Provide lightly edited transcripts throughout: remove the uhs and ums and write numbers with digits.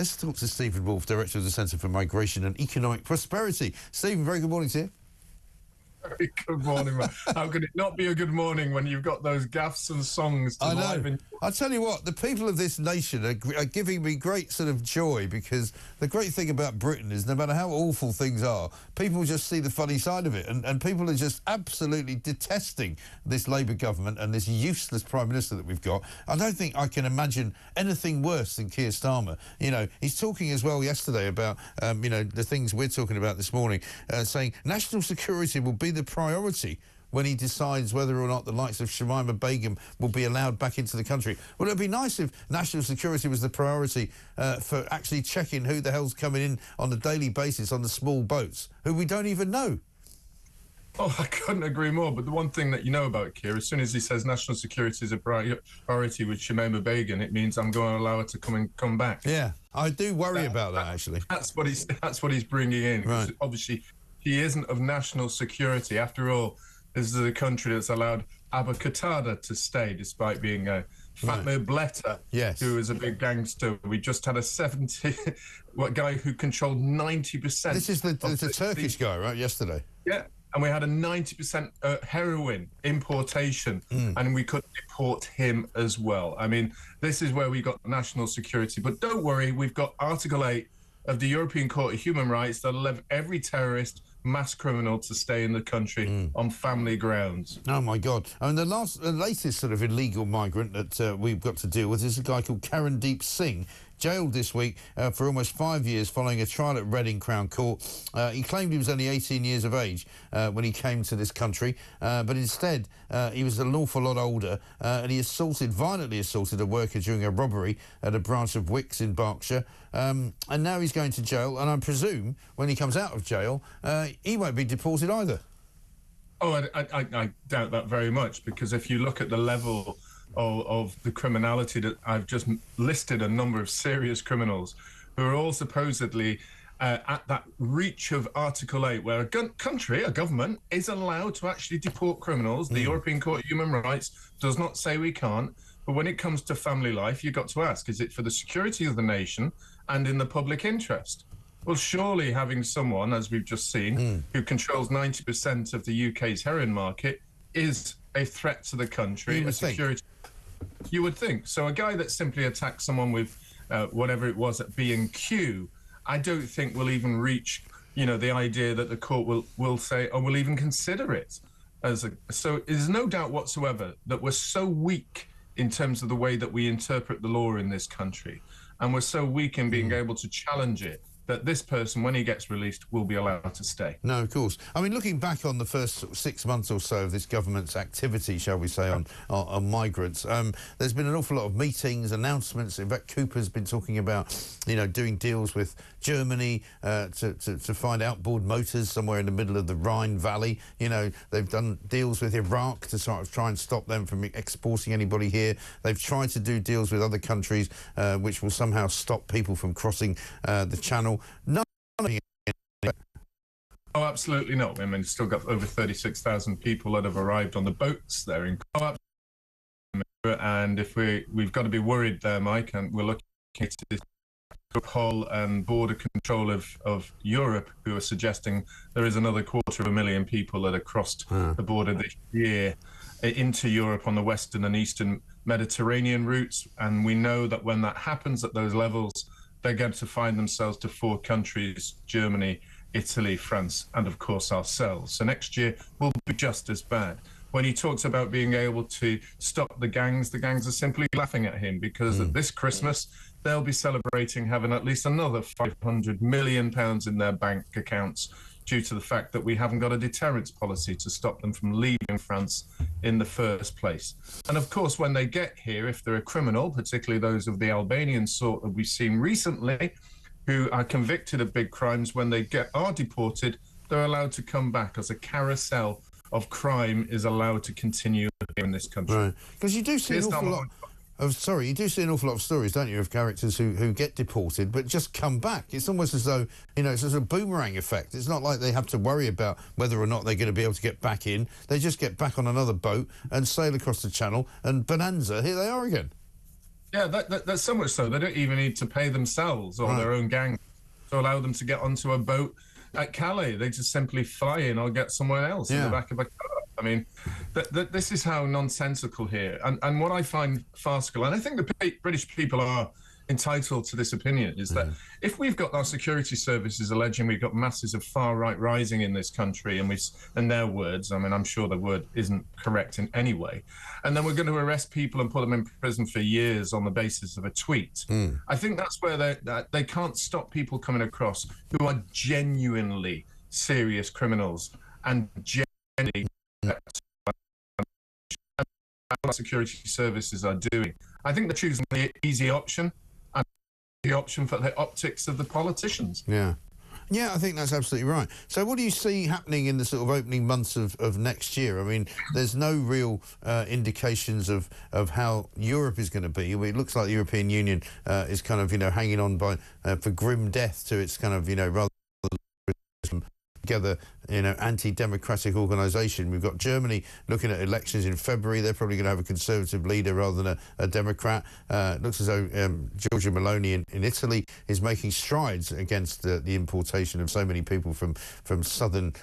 Let's talk to Stephen Woolfe, Director of the Centre for Migration and Economic Prosperity. Stephen, very good morning to you. Very good morning, man. How could it not be a good morning when you've got those gaffes and songs to liven? I'll tell you what, the people of this nation are giving me great sort of joy, because the great thing about Britain is no matter how awful things are, people just see the funny side of it, and people are just absolutely detesting this Labour government and this useless Prime Minister that we've got. I don't think I can imagine anything worse than Keir Starmer. You know, he's talking as well yesterday about, you know, the things we're talking about this morning, saying national security will be the priority when he decides whether or not the likes of Shamima Begum will be allowed back into the country. Well, it would be nice if national security was the priority for actually checking who the hell's coming in on a daily basis on the small boats, who we don't even know. Oh, I couldn't agree more. But the one thing that you know about Keir, as soon as he says national security is a priority with Shamima Begum, it means I'm going to allow her to come back. Yeah, I do worry about that, actually. That's what he's bringing in. Right. Obviously, he isn't of national security. After all, this is a country that's allowed Abba Qatada to stay, despite being a Fatma Bletta, who is a big gangster. We just had a 70 guy who controlled 90%. This is the Turkish guy, right, yesterday? Yeah, and we had a 90% heroin importation, and we could deport him as well. I mean, this is where we got national security. But don't worry, we've got Article 8 of the European Court of Human Rights that allow every terrorist, mass criminal to stay in the country on family grounds. Oh, my God. I mean, the latest sort of illegal migrant that we've got to deal with is a guy called Karendeep Singh, jailed this week for almost 5 years following a trial at Reading Crown Court. He claimed he was only 18 years of age when he came to this country, but instead he was an awful lot older, and he violently assaulted a worker during a robbery at a branch of Wicks in Berkshire, and now he's going to jail, and I presume when he comes out of jail he won't be deported either. Oh, I doubt that very much, because if you look at the level of the criminality that I've just listed, a number of serious criminals who are all supposedly at that reach of Article 8, where a government is allowed to actually deport criminals. The European Court of Human Rights does not say we can't, but when it comes to family life, you've got to ask, is it for the security of the nation and in the public interest? Well, surely having someone, as we've just seen, who controls 90% of the UK's heroin market is a threat to the country. You would think. So a guy that simply attacked someone with whatever it was at B&Q, I don't think will even reach, you know, the idea that the court will say or will even consider it as a. So there's no doubt whatsoever that we're so weak in terms of the way that we interpret the law in this country, and we're so weak in being able to challenge it, that this person, when he gets released, will be allowed to stay. No, of course. I mean, looking back on the first 6 months or so of this government's activity, shall we say, on migrants, there's been an awful lot of meetings, announcements. In fact, Cooper's been talking about, you know, doing deals with Germany to find outboard motors somewhere in the middle of the Rhine Valley. You know, they've done deals with Iraq to sort of try and stop them from exporting anybody here. They've tried to do deals with other countries which will somehow stop people from crossing the channel. Oh, absolutely not. I mean, it's still got over 36,000 people that have arrived on the boats there in Gove. And if we've got to be worried there, Mike, and we're looking at this Europol and border control of Europe, who are suggesting there is another 250,000 people that have crossed the border this year into Europe on the western and eastern Mediterranean routes. And we know that when that happens at those levels, they're going to find themselves to 4 countries: Germany, Italy, France, and of course ourselves. So next year will be just as bad. When he talks about being able to stop the gangs are simply laughing at him, because at this Christmas they'll be celebrating having at least another £500 million in their bank accounts, due to the fact that we haven't got a deterrence policy to stop them from leaving France in the first place. And of course, when they get here, if they're a criminal, particularly those of the Albanian sort that we've seen recently, who are convicted of big crimes, when they are deported, they're allowed to come back, as a carousel of crime is allowed to continue here in this country. Right, because you do see an awful lot. You do see an awful lot of stories, don't you, of characters who get deported but just come back. It's almost as though, you know, it's a boomerang effect. It's not like they have to worry about whether or not they're going to be able to get back in. They just get back on another boat and sail across the channel, and bonanza, here they are again. Yeah, that's so much so they don't even need to pay themselves or their own gang to allow them to get onto a boat at Calais. They just simply fly in or get somewhere else in the back of a car. I mean, this is how nonsensical here. And what I find farcical, and I think the British people are entitled to this opinion, is that if we've got our security services alleging we've got masses of far-right rising in this country, and in their words, I mean, I'm sure the word isn't correct in any way, and then we're going to arrest people and put them in prison for years on the basis of a tweet, I think that's where they can't stop people coming across who are genuinely serious criminals and genuinely what security services are doing. I think they're choosing the easy option and the option for the optics of the politicians. Yeah. Yeah, I think that's absolutely right. So what do you see happening in the sort of opening months of next year? I mean, there's no real indications of how Europe is going to be. It looks like the European Union is kind of, hanging on for grim death to its kind of, rather together, anti-democratic organisation. We've got Germany looking at elections in February. They're probably going to have a Conservative leader rather than a Democrat. It looks as though Giorgia Meloni in Italy is making strides against the importation of so many people from the southern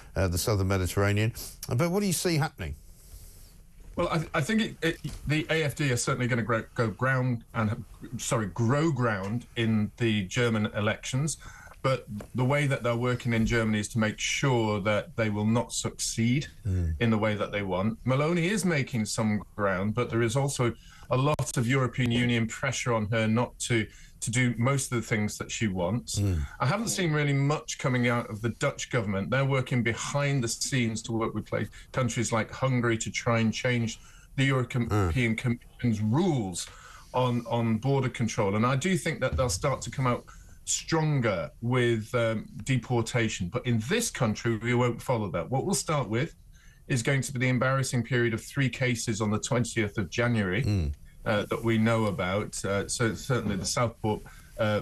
Mediterranean. But what do you see happening? Well, I think the AfD are certainly going to grow ground in the German elections. But the way that they're working in Germany is to make sure that they will not succeed in the way that they want. Meloni is making some ground, but there is also a lot of European Union pressure on her not to do most of the things that she wants. I haven't seen really much coming out of the Dutch government. They're working behind the scenes to work with countries like Hungary to try and change the European Commission's rules on border control. And I do think that they'll start to come out stronger with deportation. But in this country, we won't follow that. What we'll start with is going to be the embarrassing period of 3 cases on the 20th of January that we know about. So certainly the Southport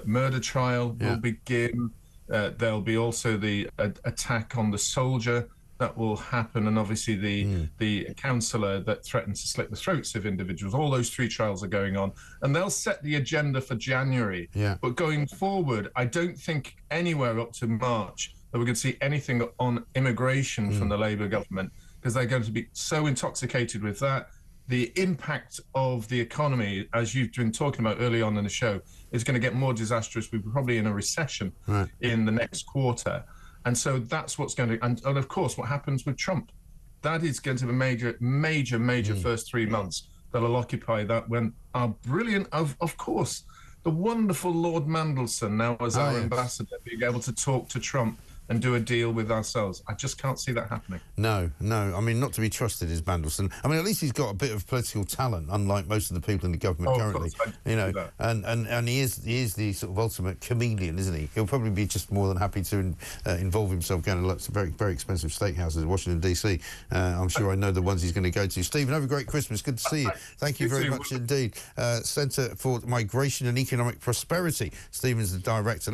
murder trial will begin. There'll be also the attack on the soldier that will happen, and obviously the councillor that threatened to slit the throats of individuals. All those 3 trials are going on, and they'll set the agenda for January. But going forward, I don't think anywhere up to March that we're going to see anything on immigration from the Labour government, because they're going to be so intoxicated with that. The impact of the economy, as you've been talking about early on in the show, is going to get more disastrous. We're probably in a recession in the next quarter. And so that's what's going to, and of course, what happens with Trump. That is going to be a major first 3 months that'll occupy that, when our brilliant, of course, the wonderful Lord Mandelson now as our ambassador, being able to talk to Trump and do a deal with ourselves. I just can't see that happening. No. I mean, not to be trusted is Mandelson. I mean, at least he's got a bit of political talent, unlike most of the people in the government currently. And he is the sort of ultimate chameleon, isn't he? He'll probably be just more than happy to involve himself going to lots of very, very expensive steakhouses in Washington, D.C. I'm sure I know the ones he's going to go to. Stephen, have a great Christmas. Good to see you. Thank you very much indeed. Centre for Migration and Economic Prosperity. Stephen's the director.